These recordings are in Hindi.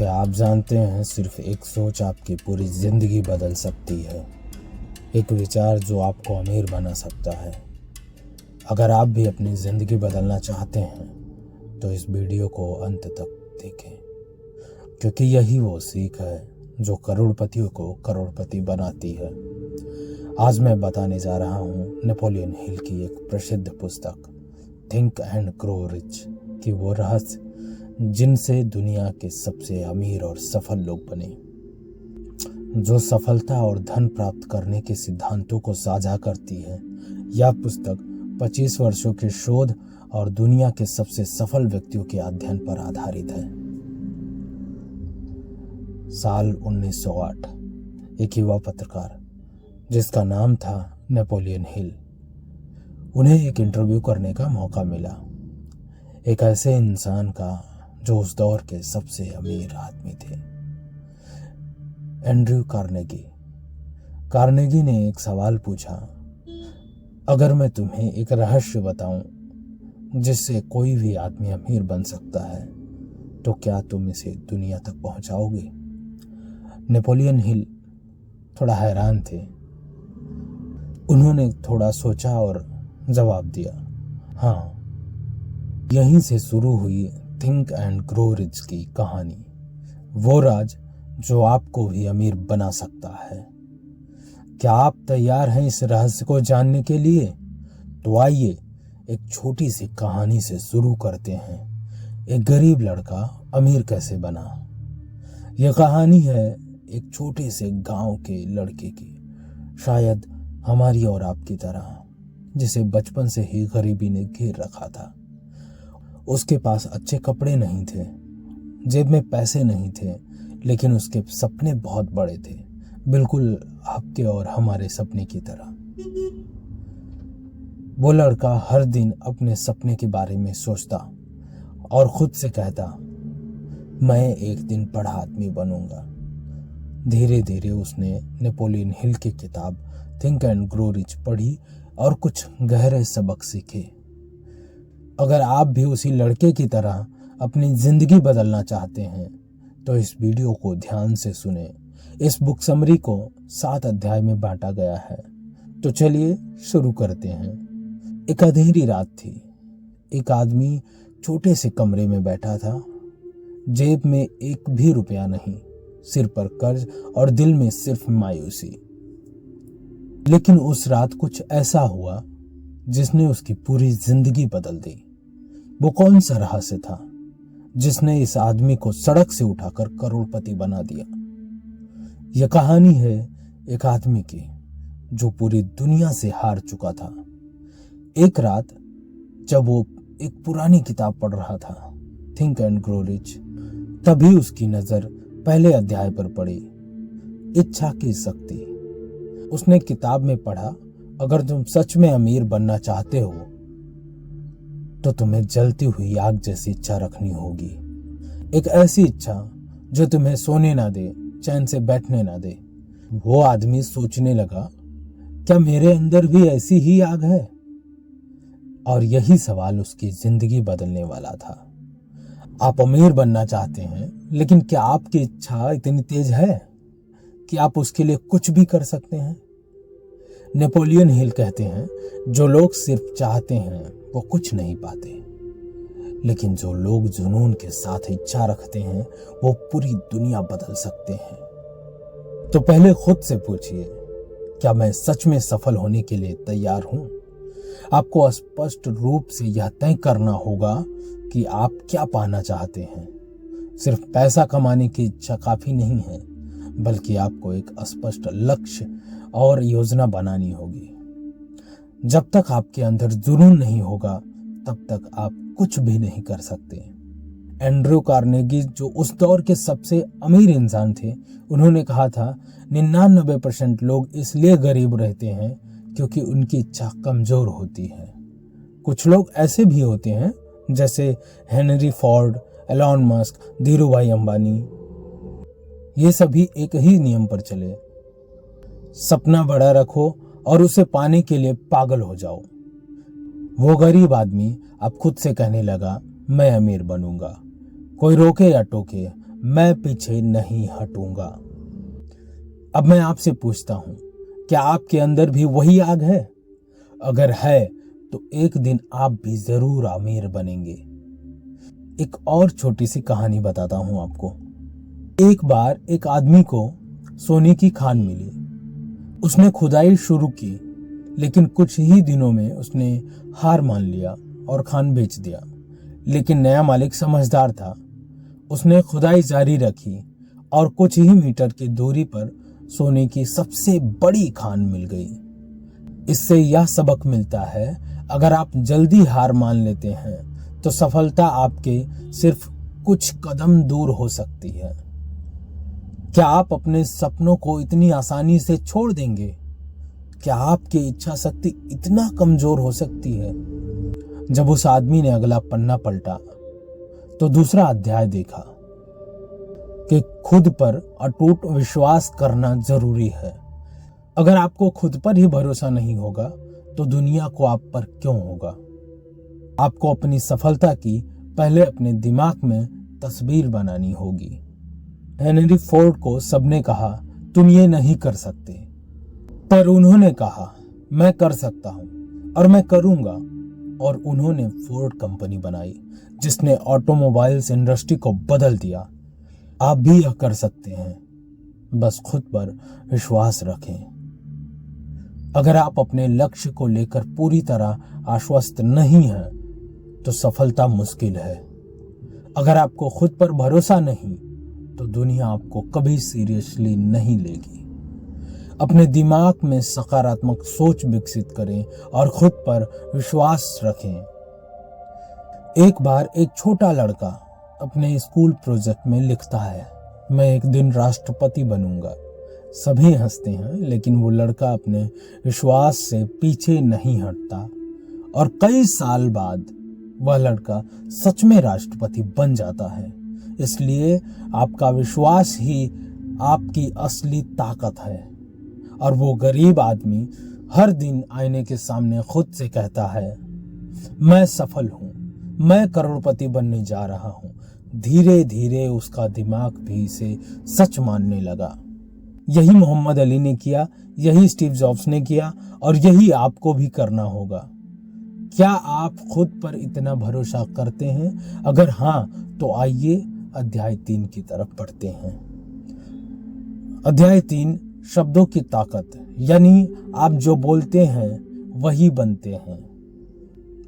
क्या आप जानते हैं सिर्फ एक सोच आपकी पूरी जिंदगी बदल सकती है। एक विचार जो आपको अमीर बना सकता है। अगर आप भी अपनी ज़िंदगी बदलना चाहते हैं तो इस वीडियो को अंत तक देखें, क्योंकि यही वो सीख है जो करोड़पतियों को करोड़पति बनाती है। आज मैं बताने जा रहा हूँ नेपोलियन हिल की एक प्रसिद्ध पुस्तक थिंक एंड ग्रो रिच की वो रहस्य जिनसे दुनिया के सबसे अमीर और सफल लोग बने, जो सफलता और धन प्राप्त करने के सिद्धांतों को साझा करती है। यह पुस्तक 25 वर्षों के शोध और दुनिया के सबसे सफल व्यक्तियों के अध्ययन पर आधारित है। साल 1908 एक युवा पत्रकार जिसका नाम था नेपोलियन हिल, उन्हें एक इंटरव्यू करने का मौका मिला। एक ऐसे इंसान का जो उस दौर के सबसे अमीर आदमी थे, एंड्रयू कार्नेगी। कार्नेगी ने एक सवाल पूछा, अगर मैं तुम्हें एक रहस्य बताऊं जिससे कोई भी आदमी अमीर बन सकता है तो क्या तुम इसे दुनिया तक पहुंचाओगे? नेपोलियन हिल थोड़ा हैरान थे। उन्होंने थोड़ा सोचा और जवाब दिया, हाँ। यहीं से शुरू हुई थिंक एंड ग्रो रिच की कहानी, वो राज जो आपको भी अमीर बना सकता है। क्या आप तैयार हैं इस रहस्य को जानने के लिए? तो आइए एक छोटी सी कहानी से शुरू करते हैं। एक गरीब लड़का अमीर कैसे बना। यह कहानी है एक छोटे से गांव के लड़के की, शायद हमारी और आपकी तरह, जिसे बचपन से ही गरीबी ने घेर रखा था। उसके पास अच्छे कपड़े नहीं थे, जेब में पैसे नहीं थे, लेकिन उसके सपने बहुत बड़े थे, बिल्कुल आपके और हमारे सपने की तरह। वो लड़का हर दिन अपने सपने के बारे में सोचता और खुद से कहता, मैं एक दिन बड़ा आदमी बनूंगा। धीरे धीरे उसने नेपोलियन हिल की किताब थिंक एंड ग्रो रिच पढ़ी और कुछ गहरे सबक सीखे। अगर आप भी उसी लड़के की तरह अपनी जिंदगी बदलना चाहते हैं तो इस वीडियो को ध्यान से सुने। इस बुक समरी को 7 अध्याय में बांटा गया है। तो चलिए शुरू करते हैं। एक अंधेरी रात थी। एक आदमी छोटे से कमरे में बैठा था, जेब में एक भी रुपया नहीं, सिर पर कर्ज और दिल में सिर्फ मायूसी। लेकिन उस रात कुछ ऐसा हुआ जिसने उसकी पूरी जिंदगी बदल दी। वो कौन सा रहस्य था जिसने इस आदमी को सड़क से उठाकर करोड़पति बना दिया? यह कहानी है एक आदमी की जो पूरी दुनिया से हार चुका था। एक रात जब वो एक पुरानी किताब पढ़ रहा था, थिंक एंड ग्रो रिच, तभी उसकी नजर पहले अध्याय पर पड़ी, इच्छा की शक्ति। उसने किताब में पढ़ा, अगर तुम सच में अमीर बनना चाहते हो तो तुम्हें जलती हुई आग जैसी इच्छा रखनी होगी। एक ऐसी इच्छा जो तुम्हें सोने ना दे, चैन से बैठने ना दे। वो आदमी सोचने लगा, क्या मेरे अंदर भी ऐसी ही आग है? और यही सवाल उसकी जिंदगी बदलने वाला था। आप अमीर बनना चाहते हैं, लेकिन क्या आपकी इच्छा इतनी तेज है कि आप उसके लिए कुछ भी कर सकते हैं? नेपोलियन हिल कहते हैं, जो लोग सिर्फ चाहते हैं वो कुछ नहीं पाते, लेकिन जो लोग जुनून के साथ इच्छा रखते हैं वो पूरी दुनिया बदल सकते हैं। तो पहले खुद से पूछिए, क्या मैं सच में सफल होने के लिए तैयार हूं? आपको स्पष्ट रूप से यह तय करना होगा कि आप क्या पाना चाहते हैं। सिर्फ पैसा कमाने की इच्छा काफी नहीं है, बल्कि आपको एक स्पष्ट लक्ष्य और योजना बनानी होगी। जब तक आपके अंदर जुनून नहीं होगा तब तक आप कुछ भी नहीं कर सकते। एंड्रयू कार्नेगी, जो उस दौर के सबसे अमीर इंसान थे, उन्होंने कहा था 99% लोग इसलिए गरीब रहते हैं क्योंकि उनकी इच्छा कमजोर होती है। कुछ लोग ऐसे भी होते हैं जैसे Henry Ford, Elon Musk, Dhirubhai Ambani. ये सभी एक ही नियम पर चले, सपना बड़ा रखो और उसे पाने के लिए पागल हो जाओ। वो गरीब आदमी अब खुद से कहने लगा, मैं अमीर बनूंगा। कोई रोके या टोके, मैं पीछे नहीं हटूंगा। अब मैं आपसे पूछता हूं, क्या आपके अंदर भी वही आग है? अगर है तो एक दिन आप भी जरूर अमीर बनेंगे। एक और छोटी सी कहानी बताता हूं आपको। एक बार एक आदमी को सोने की खान मिली। उसने खुदाई शुरू की, लेकिन कुछ ही दिनों में उसने हार मान लिया और खान बेच दिया। लेकिन नया मालिक समझदार था। उसने खुदाई जारी रखी और कुछ ही मीटर की दूरी पर सोने की सबसे बड़ी खान मिल गई। इससे यह सबक मिलता है, अगर आप जल्दी हार मान लेते हैं तो सफलता आपके सिर्फ कुछ कदम दूर हो सकती है। क्या आप अपने सपनों को इतनी आसानी से छोड़ देंगे? क्या आपकी इच्छा शक्ति इतना कमजोर हो सकती है? जब उस आदमी ने अगला पन्ना पलटा तो दूसरा अध्याय देखा कि खुद पर अटूट विश्वास करना जरूरी है। अगर आपको खुद पर ही भरोसा नहीं होगा तो दुनिया को आप पर क्यों होगा? आपको अपनी सफलता की पहले अपने दिमाग में तस्वीर बनानी होगी। हेनरी फोर्ड को सबने कहा, तुम ये नहीं कर सकते, पर उन्होंने कहा, मैं कर सकता हूं और मैं करूंगा। और उन्होंने फोर्ड कंपनी बनाई, जिसने ऑटोमोबाइल्स इंडस्ट्री को बदल दिया। आप भी यह कर सकते हैं, बस खुद पर विश्वास रखें। अगर आप अपने लक्ष्य को लेकर पूरी तरह आश्वस्त नहीं हैं, तो सफलता मुश्किल है। अगर आपको खुद पर भरोसा नहीं, तो दुनिया आपको कभी सीरियसली नहीं लेगी। अपने दिमाग में सकारात्मक सोच विकसित करें और खुद पर विश्वास रखें। एक बार एक छोटा लड़का अपने स्कूल प्रोजेक्ट में लिखता है, मैं एक दिन राष्ट्रपति बनूंगा। सभी हंसते हैं, लेकिन वो लड़का अपने विश्वास से पीछे नहीं हटता और कई साल बाद वह लड़का सच में राष्ट्रपति बन जाता है। इसलिए आपका विश्वास ही आपकी असली ताकत है। और वो गरीब आदमी हर दिन आईने के सामने खुद से कहता है, मैं सफल हूं, मैं करोड़पति बनने जा रहा हूं। धीरे धीरे उसका दिमाग भी इसे सच मानने लगा। यही मोहम्मद अली ने किया, यही स्टीव जॉब्स ने किया और यही आपको भी करना होगा। क्या आप खुद पर इतना भरोसा करते हैं? अगर हाँ, तो आइए अध्याय 3 की तरफ बढ़ते हैं। अध्याय 3, शब्दों की ताकत, यानी आप जो बोलते हैं वही बनते हैं।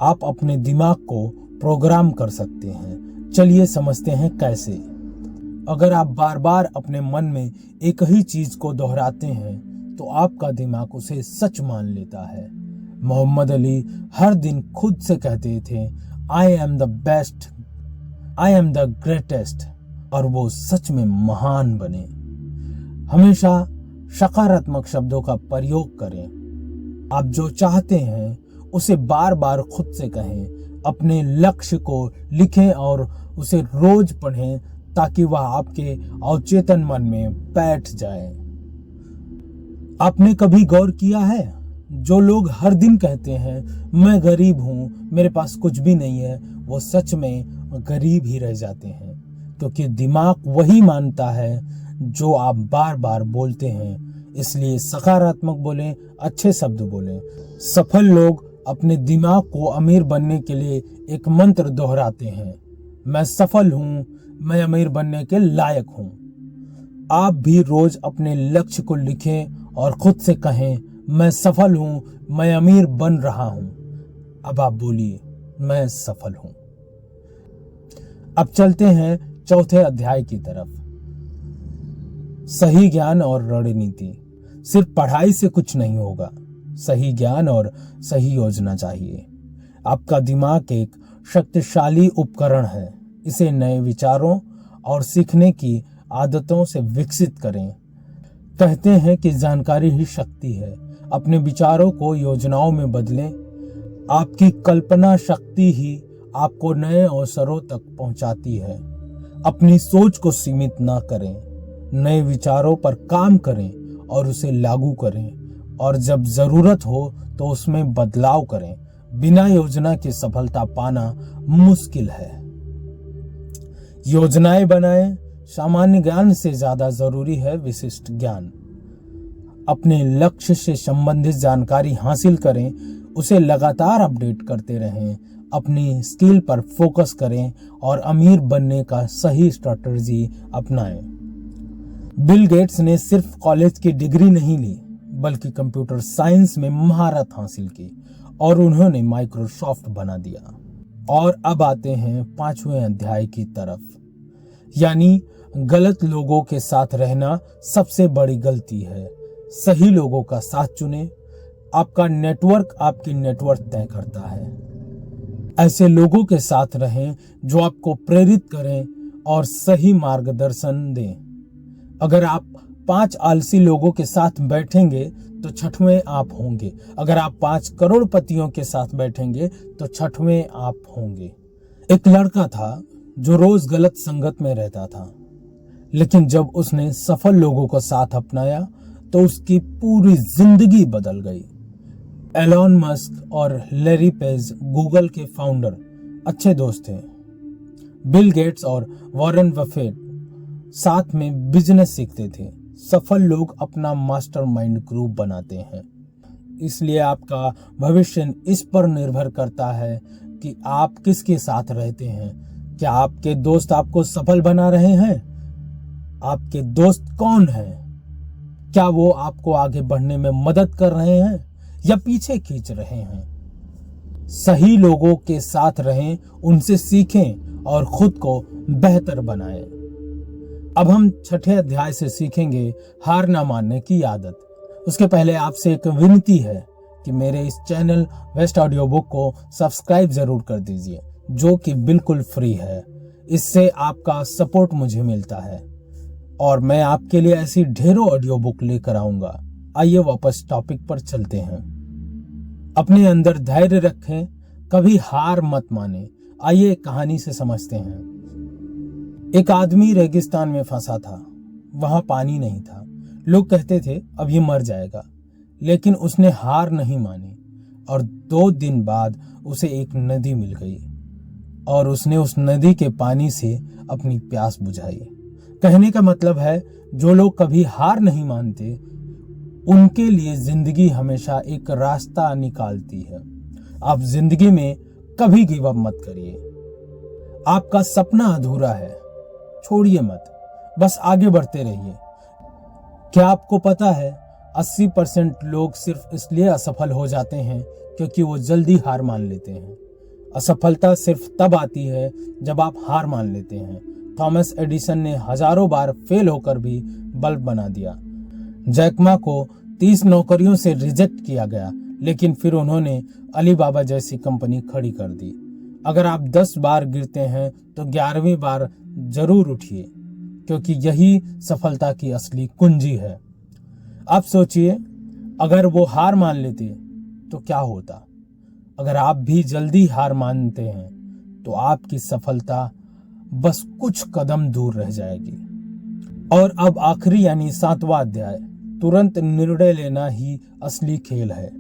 आप अपने दिमाग को प्रोग्राम कर सकते हैं। चलिए समझते हैं कैसे। अगर आप बार बार अपने मन में एक ही चीज को दोहराते हैं तो आपका दिमाग उसे सच मान लेता है। मोहम्मद अली हर दिन खुद से कहते थे, I am the best, I am the greatest, और वो सच में महान बने। हमेशा सकारात्मक शब्दों का प्रयोग करें। आप जो चाहते हैं उसे बार बार खुद से कहें। अपने लक्ष्य को लिखें और उसे रोज पढ़ें ताकि वह आपके अवचेतन मन में बैठ जाए। आपने कभी गौर किया है, जो लोग हर दिन कहते हैं मैं गरीब हूं, मेरे पास कुछ भी नहीं है, वो सच में गरीब ही रह जाते हैं, क्योंकि दिमाग वही मानता है जो आप बार बार बोलते हैं। इसलिए सकारात्मक बोलें, अच्छे शब्द बोलें। सफल लोग अपने दिमाग को अमीर बनने के लिए एक मंत्र दोहराते हैं, मैं सफल हूं, मैं अमीर बनने के लायक हूं। आप भी रोज अपने लक्ष्य को लिखें और खुद से कहें, मैं सफल हूं, मैं अमीर बन रहा हूं। अब आप बोलिए, मैं सफल हूं। अब चलते हैं चौथे अध्याय की तरफ। सही ज्ञान और रणनीति। सिर्फ पढ़ाई से कुछ नहीं होगा, सही ज्ञान और सही योजना चाहिए। आपका दिमाग एक शक्तिशाली उपकरण है। इसे नए विचारों और सीखने की आदतों से विकसित करें। कहते हैं कि जानकारी ही शक्ति है। अपने विचारों को योजनाओं में बदलें। आपकी कल्पना शक्ति ही आपको नए अवसरों तक पहुंचाती है। अपनी सोच को सीमित ना करें, नए विचारों पर काम करें और उसे लागू करें, और जब जरूरत हो तो उसमें बदलाव करें। बिना योजना के सफलता पाना मुश्किल है। योजनाएं बनाएं, सामान्य ज्ञान से ज्यादा जरूरी है विशिष्ट ज्ञान। अपने लक्ष्य से संबंधित जानकारी हासिल करें, उसे लगातार अपडेट करते रहें, अपनी स्किल पर फोकस करें और अमीर बनने का सही स्ट्रैटेजी अपनाएं। बिल गेट्स ने सिर्फ कॉलेज की डिग्री नहीं ली, बल्कि कंप्यूटर साइंस में महारत हासिल की और उन्होंने माइक्रोसॉफ्ट बना दिया। और अब आते हैं 5वें अध्याय की तरफ, यानी गलत लोगों के साथ रहना सबसे बड़ी गलती है। सही लोगों का साथ चुनें। आपका नेटवर्क आपकी नेटवर्थ तय करता है। ऐसे लोगों के साथ रहें जो आपको प्रेरित करें और सही मार्गदर्शन दें। अगर आप 5 आलसी लोगों के साथ बैठेंगे तो 6वें आप होंगे। अगर आप 5 करोड़पतियों के साथ बैठेंगे तो 6वें आप होंगे। एक लड़का था जो रोज गलत संगत में रहता था, लेकिन जब उसने सफल लोगों को साथ अपनाया तो उसकी पूरी जिंदगी बदल गई। एलोन मस्क और लैरी पेज गूगल के फाउंडर अच्छे दोस्त थे। बिल गेट्स और वॉरेन बफेट साथ में बिजनेस सीखते थे। सफल लोग अपना मास्टरमाइंड ग्रुप बनाते हैं। इसलिए आपका भविष्य इस पर निर्भर करता है कि आप किसके साथ रहते हैं। क्या आपके दोस्त आपको सफल बना रहे हैं? आपके दोस्त कौन हैं? क्या वो आपको आगे बढ़ने में मदद कर रहे हैं या पीछे खींच रहे हैं? सही लोगों के साथ रहें, उनसे सीखें और खुद को बेहतर बनाएं। अब हम 6ठे अध्याय से सीखेंगे हार ना मानने की आदत। उसके पहले आपसे एक विनती है कि मेरे इस चैनल वेस्ट ऑडियो बुक को सब्सक्राइब जरूर कर दीजिए, जो कि बिल्कुल फ्री है। इससे आपका सपोर्ट मुझे मिलता है और मैं आपके लिए ऐसी ढेरों ऑडियो बुक लेकर आऊंगा। आइए वापस टॉपिक पर चलते हैं। अपने अंदर धैर्य रखें, कभी हार मत माने। आइए कहानी से समझते हैं। एक आदमी रेगिस्तान में फंसा था। वहां पानी नहीं था। लोग कहते थे अब ये मर जाएगा, लेकिन उसने हार नहीं मानी और 2 दिन बाद उसे एक नदी मिल गई और उसने उस नदी के पानी से अपनी प्यास बुझाई। कहने का मतलब है, जो लोग कभी हार नहीं मानते उनके लिए जिंदगी हमेशा एक रास्ता निकालती है। आप जिंदगी में कभी गिव अप मत करिए। आपका सपना अधूरा है, छोड़िए मत, बस आगे बढ़ते रहिए। क्या आपको पता है 80% लोग सिर्फ इसलिए असफल हो जाते हैं क्योंकि वो जल्दी हार मान लेते हैं। असफलता सिर्फ तब आती है जब आप हार मान लेते हैं। थॉमस एडिसन ने हजारों बार फेल होकर भी बल्ब बना दिया। जैकमा को 30 नौकरियों से रिजेक्ट किया गया, लेकिन फिर उन्होंने अलीबाबा जैसी कंपनी खड़ी कर दी। अगर आप 10 बार गिरते हैं तो 11वीं बार जरूर उठिए, क्योंकि यही सफलता की असली कुंजी है। आप सोचिए, अगर वो हार मान लेते तो क्या होता? अगर आप भी जल्दी हार मानते हैं तो आपकी सफलता बस कुछ कदम दूर रह जाएगी। और अब आखिरी यानी 7वां अध्याय, तुरंत निर्णय लेना ही असली खेल है।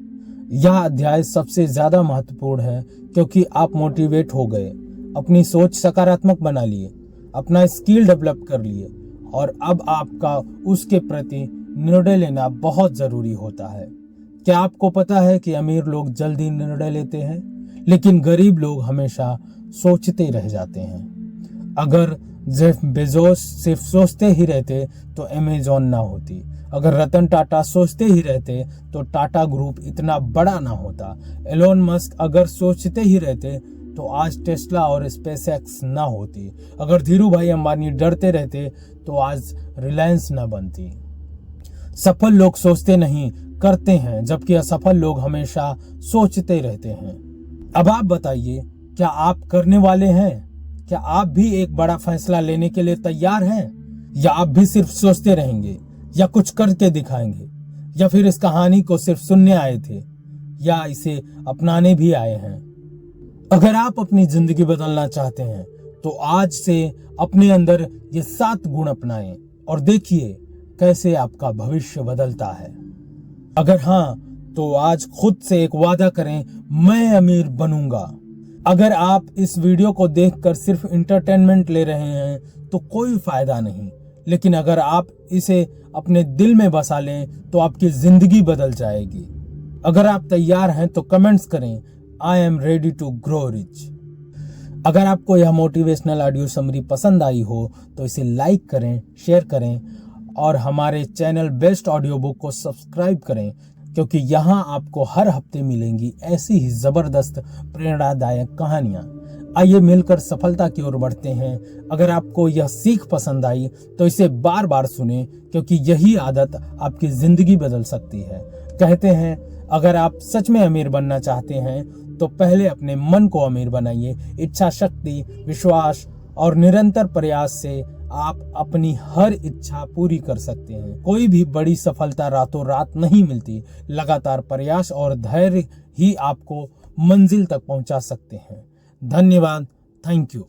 यह अध्याय सबसे ज्यादा महत्वपूर्ण है क्योंकि आप मोटिवेट हो गए, अपनी सोच सकारात्मक बना लिए, अपना स्किल डेवलप कर लिए और अब आपका उसके प्रति निर्णय लेना बहुत जरूरी होता है। क्या आपको पता है कि अमीर लोग जल्दी निर्णय लेते हैं, लेकिन गरीब लोग हमेशा सोचते रह जाते हैं। अगर जेफ बेजोस सिर्फ सोचते ही रहते तो अमेज़न ना होती। अगर रतन टाटा सोचते ही रहते तो टाटा ग्रुप इतना बड़ा ना होता। एलोन मस्क अगर सोचते ही रहते तो आज टेस्ला और स्पेसएक्स ना होती। अगर धीरू भाई अंबानी डरते रहते तो आज रिलायंस ना बनती। सफल लोग सोचते नहीं, करते हैं, जबकि असफल लोग हमेशा सोचते रहते हैं। अब आप बताइए, क्या आप करने वाले हैं? क्या आप भी एक बड़ा फैसला लेने के लिए तैयार हैं? या आप भी सिर्फ सोचते रहेंगे, या कुछ करके दिखाएंगे, या फिर इस कहानी को सिर्फ सुनने आए थे, या इसे अपनाने भी आए हैं? अगर आप अपनी जिंदगी बदलना चाहते हैं तो आज से अपने अंदर ये 7 गुण अपनाएं और देखिए कैसे आपका भविष्य बदलता है। अगर हाँ, तो आज खुद से एक वादा करें, मैं अमीर बनूंगा। अगर आप इस वीडियो को देखकर सिर्फ इंटरटेनमेंट ले रहे हैं तो कोई फायदा नहीं, लेकिन अगर आप इसे अपने दिल में बसा लें तो आपकी जिंदगी बदल जाएगी। अगर आप तैयार हैं तो कमेंट्स करें, I am ready to grow rich. अगर आपको यह मोटिवेशनल ऑडियो समरी पसंद आई हो तो इसे लाइक करें, शेयर करें और हमारे चैनल बेस्ट ऑडियो बुक को सब्सक्राइब करें, क्योंकि यहाँ आपको हर हफ्ते मिलेंगी ऐसी ही जबरदस्त प्रेरणादायक कहानियाँ। आइए मिलकर सफलता की ओर बढ़ते हैं। अगर आपको यह सीख पसंद आई तो इसे बार बार सुनें, क्योंकि यही आदत आपकी जिंदगी बदल सकती है। कहते हैं अगर आप सच में अमीर बनना चाहते हैं तो पहले अपने मन को अमीर बनाइए। इच्छा शक्ति, विश्वास और निरंतर प्रयास से आप अपनी हर इच्छा पूरी कर सकते हैं। कोई भी बड़ी सफलता रातों रात नहीं मिलती। लगातार प्रयास और धैर्य ही आपको मंजिल तक पहुंचा सकते हैं। धन्यवाद। Thank you.